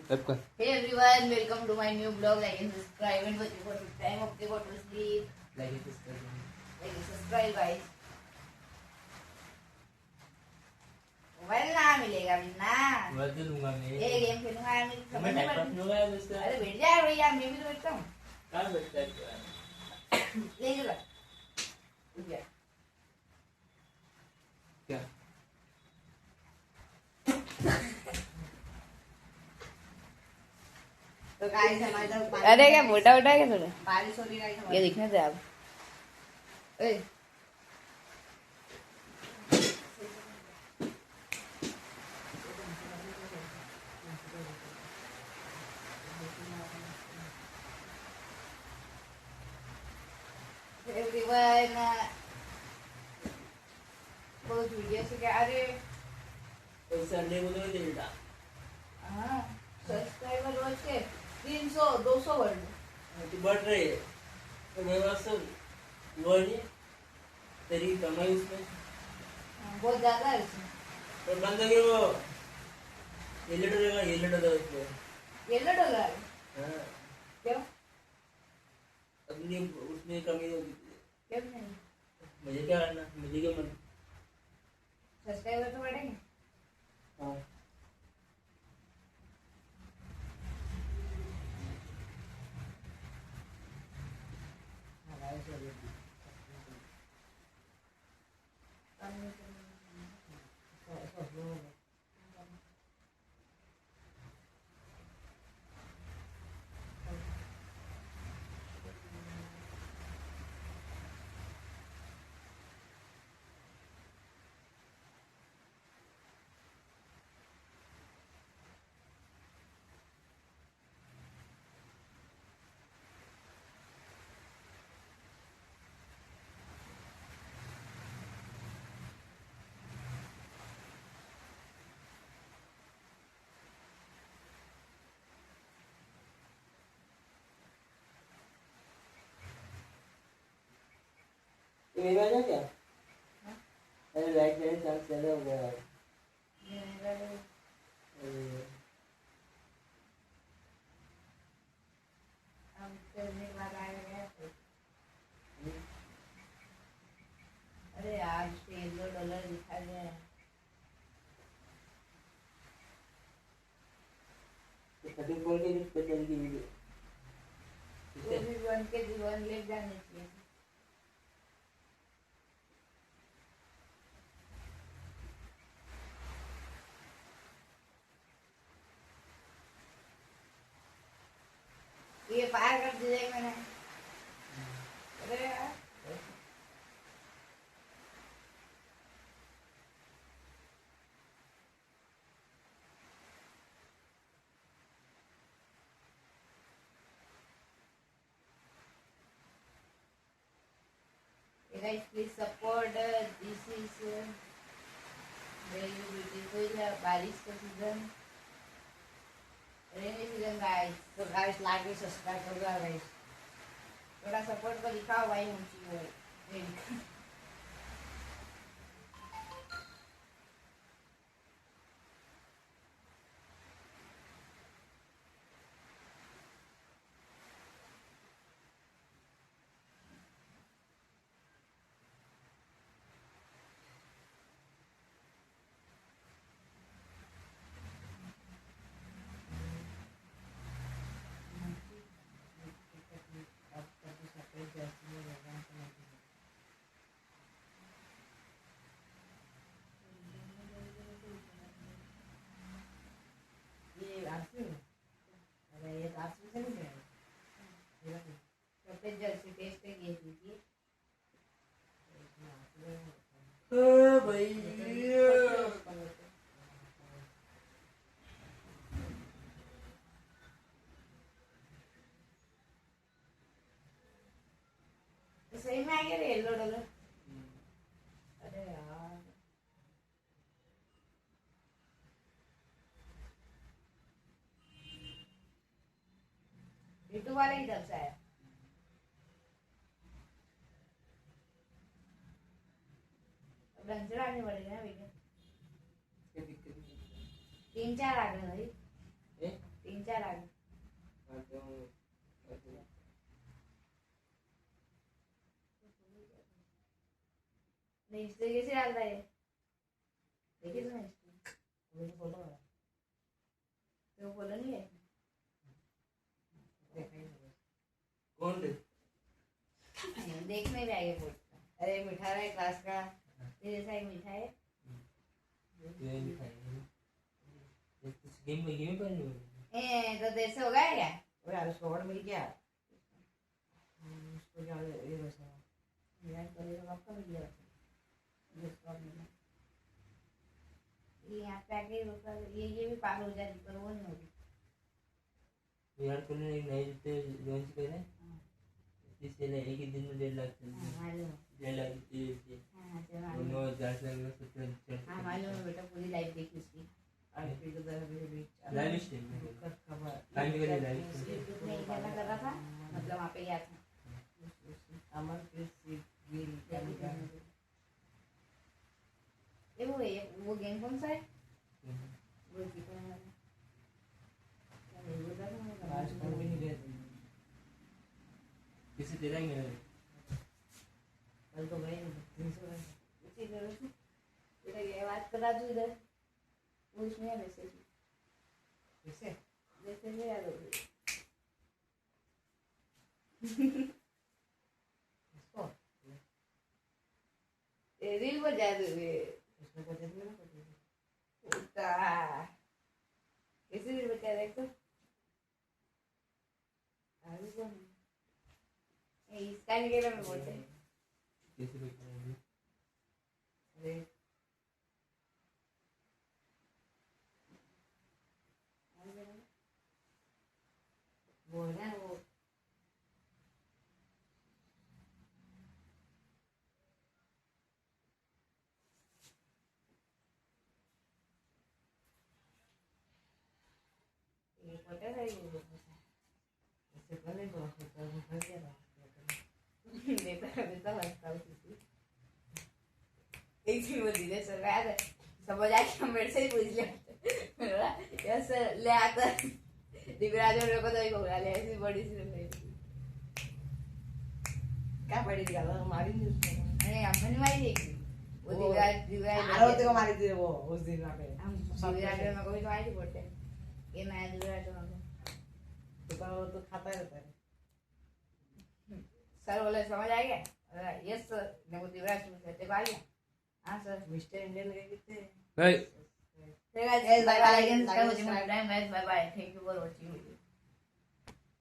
सबका Hey everyone, welcome to my new blog. Like and subscribe and watch for time of the go to sleep. like it is करना Like and subscribe guys. Mobile ना मिलेगा अभी ना। वर्दी लूंगा मैं ये गेम खेलूंगा मैं समझ मैं नहीं टाइम पास पड़ती। नहीं होगा यार इसका अरे बैठ जा भैया मैं भी तो बैठता हूँ। कहाँ बैठता है ले चलो। उठ जा। क्या तो गाइस हमारे तरफ अरे क्या मोटा मोटा क्या थोड़ा बारिश हो रही है गाइस। ये दिखने दे आप ए everyone बहुत वीडियो से क्या अरे तो संडे को तो नहीं देता हाँ सब्सक्राइबर रोज के 300 200 बढ़ तू बढ़ रही है तो मेरे पास तो वो नहीं तेरी कमाई उसमें बहुत ज्यादा है इसमें तो बंद करो वो ये लेटर दो उसमें येलो डॉलर हाँ क्यों अपनी उसमें कमी होगी क्यों नहीं मुझे क्या करना मुझे क्या मन सब्सक्राइबर तो बढ़ेंगे हाँ ये मेरा क्या क्या अरे लाइट मेरे चांस ज़्यादा हो गया हम करने वाला है अरे आज येलो डॉलर दिखा दे कटिंग खोल के स्पेशल की वीडियो वो भी वन के जीवन ले जाने चाहिए ये पार कर दिया मैंने अरे यार guys please support this is very beautiful बारिश का सीजन रेनी सीजन गाइस तो गाइस लाइक और सब्सक्राइब कर दो गाइस थोड़ा सपोर्ट को दिखाओ भाई मुझे जर्सी टेस्ट ये लीजिए भाई सही में आएंगे येलो डॉलर अरे यार यूट्यूब वाले की तरफ से आया अब ढंग से डालने पड़ेगा ना भैया 3-4 आ गए भाई 3-4 विचार आ गया नहीं हिस्ट्री कैसे डालता है देखिए तो हिस्ट्री मुझे बोलो तो बोलो नहीं है देखा ही नहीं कौन रे देखने भी आगे बोलता अरे मीठा रहा है क्लास का ये जैसा एक मीठा है ये भी खाएंगे ये कुछ गेम पर नहीं हो ए तो देर से हो गया क्या और यार उसको और मिल गया उसको क्या ये वैसा विराट कोहली का कब मिल गया जिसको मिला ये यहाँ पे आके रोका ये भी पार हो जाती पर वो नहीं होगी विराट कोहली ने एक नए जूते लॉन्च करे जिससे ना एक ही दिन में 1.5 लाख चल गए मालूम 1.5 लाख जीते हाँ चलो दोनों मालूम 10 लाख में 17 हाँ मालूम है बेटा पूरी लाइफ देखी उसकी आईपीएल का दर भी लाइव स्ट्रीम में कर खबर टाइम के लिए लाइव स्ट्रीम यूट्यूब में गाना कर रहा था मतलब वहाँ पे गया था अमरप्रीत सिंह गिल का ये वो गेम कौन सा है गोलकीपर वाला वो था ना राजस्थान भी नहीं गए किसी तेरा ही मेरा कल तो गए नहीं 300 रन उसी तरह से बेटा ये बात कर रहा तू इधर वो उसमें मैसेज कैसे मैसेज याद हो गई इसको रील पर जाते हुए इसमें को देखना ना पड़ेगा उठा कैसे रील बचा देख तो अभी कौन है इसका निकला मैं बोलते कैसे देखना अरे वो है ना वो ये पता है वो ऐसे कर ले तो कर दिया था देता लगता है एक चीज बोली दे सर यार समझ आ कि मेरे से ही पूछ लिया यस ले आता दिव्यराज और मेरे को तो एक हो ले ऐसी बड़ी सी ले क्या पड़ी थी गाला मारी नहीं उसने अरे हमने नहीं मारी देखी वो दिव्यराज आरोती को मारी थी वो उस दिन वहाँ पे हम दिव्यराज और मेरे को भी तो मारी थी बोलते ये नया दिव्यराज और मेरे तो वो तो खाता रहता है सर बोले समझ आ गया यस सर मेरे को दिव्यराज पूछते को आ गया हाँ सर मिस्टर इंडियन के कितने भाई Hey guys, bye bye again. Subscribe to my channel. Bye bye. Thank you for watching video.